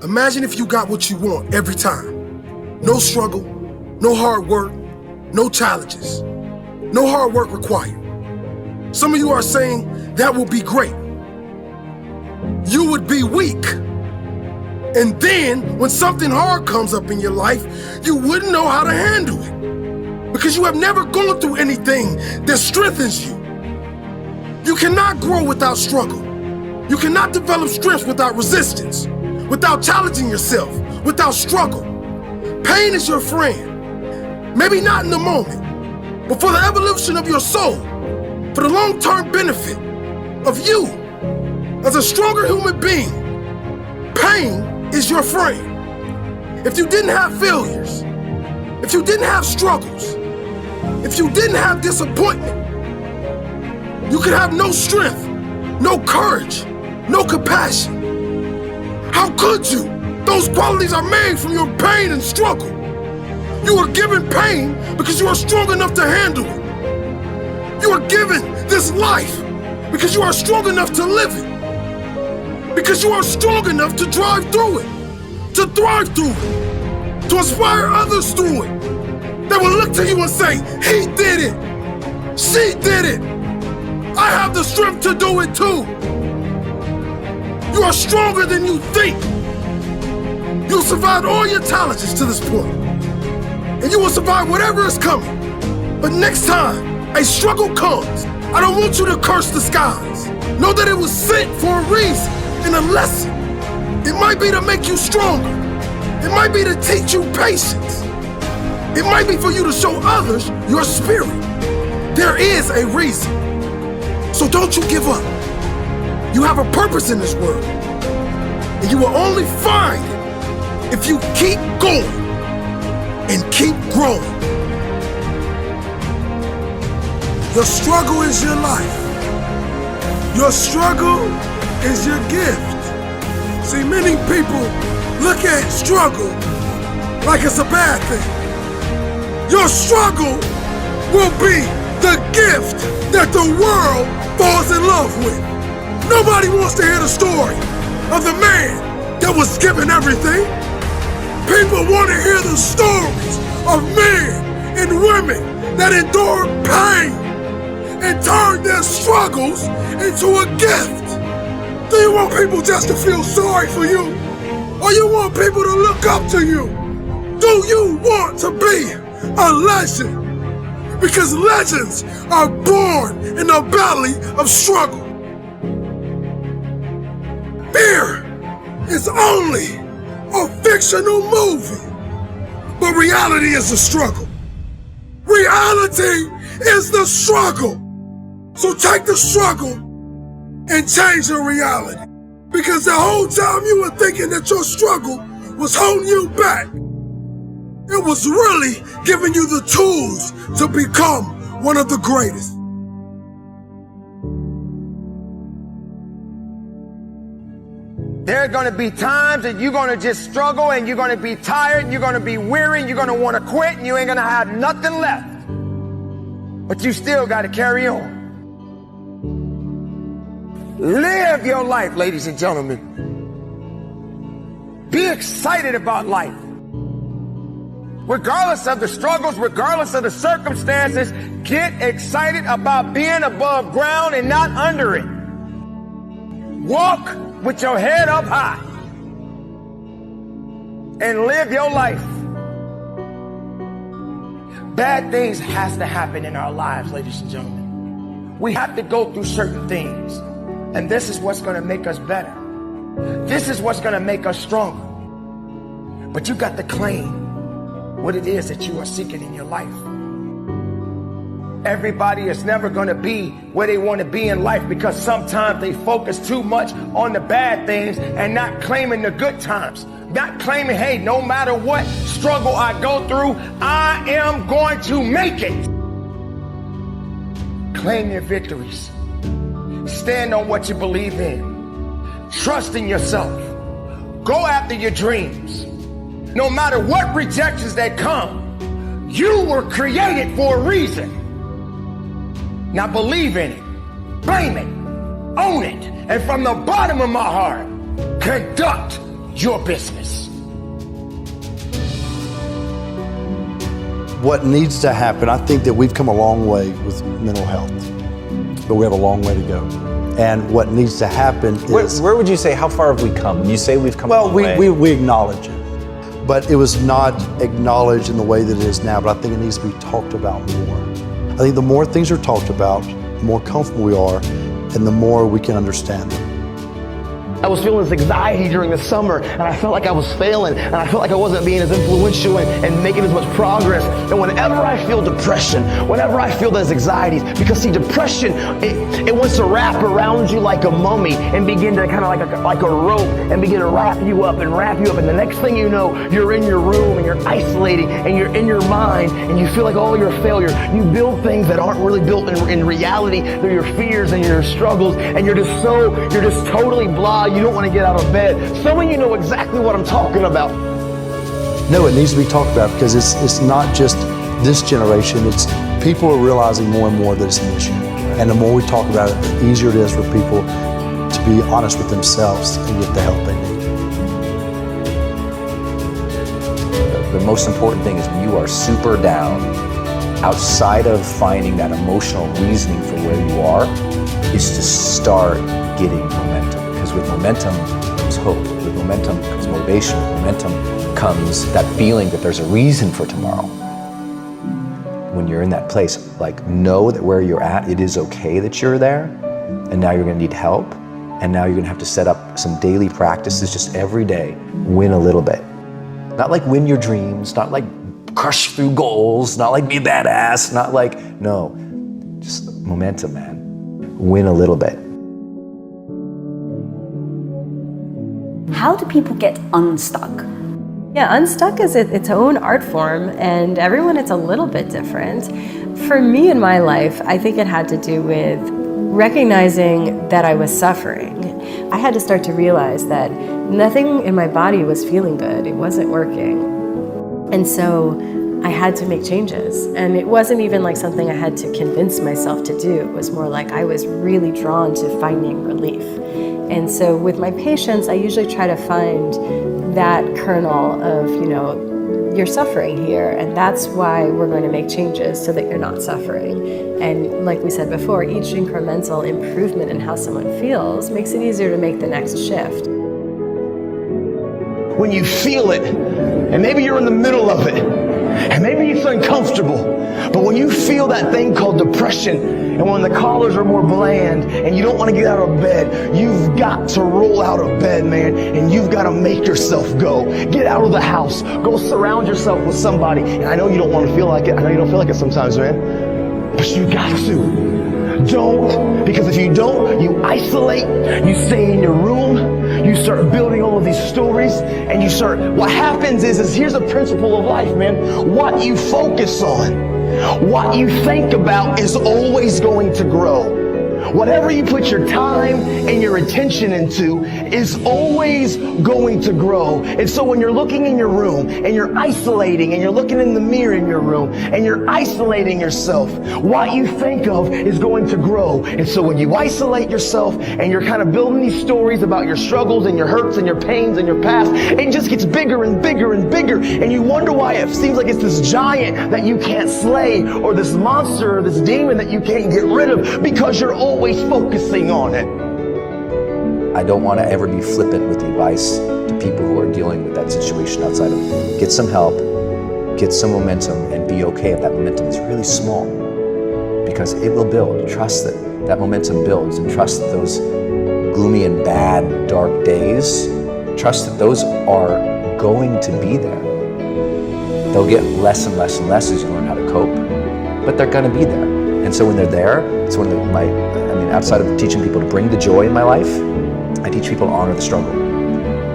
Imagine if you got what you want every time. No struggle, no hard work, no challenges, no hard work required. Some of you are saying that will be great. You would be weak. And then when something hard comes up in your life, you wouldn't know how to handle it because you have never gone through anything that strengthens you. You cannot grow without struggle. You cannot develop strength without resistance, without challenging yourself, without struggle. Pain is your friend. Maybe not in the moment, but for the evolution of your soul, for the long-term benefit of you as a stronger human being, pain is your friend. If you didn't have failures, if you didn't have struggles, if you didn't have disappointment, you could have no strength, no courage, no compassion. How could you? Those qualities are made from your pain and struggle. You are given pain because you are strong enough to handle it. You are given this life because you are strong enough to live it. Because you are strong enough to drive through it, to thrive through it, to inspire others through it. They will look to you and say, he did it, she did it. I have the strength to do it too. You are stronger than you think. You survived all your challenges to this point, and you will survive whatever is coming. But next time a struggle comes, I don't want you to curse the skies. Know that it was sent for a reason and a lesson. It might be to make you stronger. It might be to teach you patience. It might be for you to show others your spirit. There is a reason. So don't you give up. You have a purpose in this world, and you will only find it if you keep going and keep growing. Your struggle is your life. Your struggle is your gift. See, many people look at struggle like it's a bad thing. Your struggle will be the gift that the world falls in love with. Nobody wants to hear the story of the man that was given everything. People want to hear the stories of men and women that endured pain and turned their struggles into a gift. Do you want people just to feel sorry for you? Or you want people to look up to you? Do you want to be a legend? Because legends are born in the belly of struggle. Fear is only a fictional movie, but reality is a struggle. Reality is the struggle. So take the struggle and change your reality. Because the whole time you were thinking that your struggle was holding you back, it was really giving you the tools to become one of the greatest. There are going to be times that you're going to just struggle and you're going to be tired and you're going to be weary and you're going to want to quit and you ain't going to have nothing left. But you still got to carry on. Live your life, ladies and gentlemen. Be excited about life. Regardless of the struggles, regardless of the circumstances, get excited about being above ground and not under it. Walk with your head up high and live your life. Bad things has to happen in our lives, ladies and gentlemen. We have to go through certain things, and this is what's going to make us better. This is what's going to make us stronger. But you got to claim what it is that you are seeking in your life. Everybody is never going to be where they want to be in life because sometimes they focus too much on the bad things and not claiming the good times. Not claiming, hey, no matter what struggle I go through, I am going to make it. Claim your victories. Stand on what you believe in. Trust in yourself. Go after your dreams. No matter what rejections that come, you were created for a reason. Now believe in it, claim it, own it, and from the bottom of my heart, conduct your business. What needs to happen, I think that we've come a long way with mental health, but we have a long way to go. And what needs to happen is... Where would you say, how far have we come? When you say we've come a long way. Well, we acknowledge it, but it was not acknowledged in the way that it is now, but I think it needs to be talked about more. I think the more things are talked about, the more comfortable we are, and the more we can understand them. I was feeling this anxiety during the summer, and I felt like I was failing, and I felt like I wasn't being as influential and making as much progress. And whenever I feel depression, whenever I feel those anxieties, because see, depression, it wants to wrap around you like a mummy and begin to kind of like a rope and begin to wrap you up, and the next thing you know, you're in your room and you're isolating and you're in your mind and you feel like, oh, you're a failure. You build things that aren't really built in reality. They're your fears and your struggles, and you're just totally blah. You don't want to get out of bed. Some of you know exactly what I'm talking about. No, it needs to be talked about because it's not just this generation. It's people are realizing more and more that it's an issue. And the more we talk about it, the easier it is for people to be honest with themselves and get the help they need. The most important thing is when you are super down, outside of finding that emotional reasoning for where you are, is to start getting momentum. Because with momentum comes hope, with momentum comes motivation, with momentum comes that feeling that there's a reason for tomorrow. When you're in that place, like, know that where you're at, it is okay that you're there, and now you're gonna need help, and now you're gonna have to set up some daily practices just every day, win a little bit. Not like win your dreams, not like crush through goals, not like be a badass, not like, no, just momentum, man. Win a little bit. How do people get unstuck? Yeah, unstuck is its own art form, and everyone it's a little bit different. For me in my life, I think it had to do with recognizing that I was suffering. I had to start to realize that nothing in my body was feeling good. It wasn't working. And so I had to make changes. And it wasn't even like something I had to convince myself to do. It was more like I was really drawn to finding relief. And so with my patients, I usually try to find that kernel of, you're suffering here, and that's why we're going to make changes so that you're not suffering. And like we said before, each incremental improvement in how someone feels makes it easier to make the next shift. When you feel it, and maybe you're in the middle of it, and maybe it's uncomfortable, but when you feel that thing called depression, and when the collars are more bland and you don't want to get out of bed, you've got to roll out of bed, man, and you've got to make yourself go. Get out of the house. Go surround yourself with somebody. And I know you don't want to feel like it. I know you don't feel like it sometimes, man, but you got to. Don't, because if you don't, you isolate, you stay in your room, you start building all of these stories, and what happens is here's a principle of life, man. What you focus on, what you think about is always going to grow. Whatever you put your time and your attention into is always going to grow. And so when you're looking in your room and you're isolating and you're looking in the mirror in your room and you're isolating yourself, what you think of is going to grow. And so when you isolate yourself and you're kind of building these stories about your struggles and your hurts and your pains and your past, it just gets bigger and bigger and bigger. And you wonder why it seems like it's this giant that you can't slay, or this monster or this demon that you can't get rid of, because you're always focusing on it. I don't want to ever be flippant with the advice to people who are dealing with that situation outside of get some help, get some momentum, and be okay if that momentum is really small, because it will build. Trust that momentum builds, and trust that those gloomy and bad, dark days, trust that those are going to be there. They'll get less and less and less as you learn how to cope, but they're going to be there. And so when they're there, it's one of outside of teaching people to bring the joy in my life, I teach people to honor the struggle.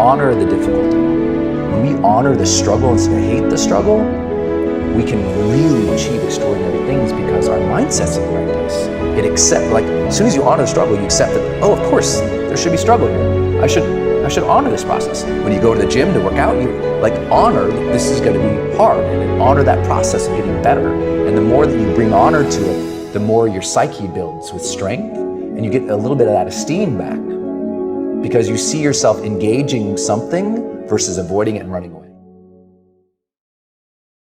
Honor the difficulty. When we honor the struggle instead of hate the struggle, we can really achieve extraordinary things because our mindset's in the right place. As soon as you honor the struggle, you accept that, oh, of course, there should be struggle here. I should honor this process. When you go to the gym to work out, you honor that this is going to be hard, and honor that process of getting better. And the more that you bring honor to it, the more your psyche builds with strength, and you get a little bit of that esteem back. because you see yourself engaging something versus avoiding it and running away.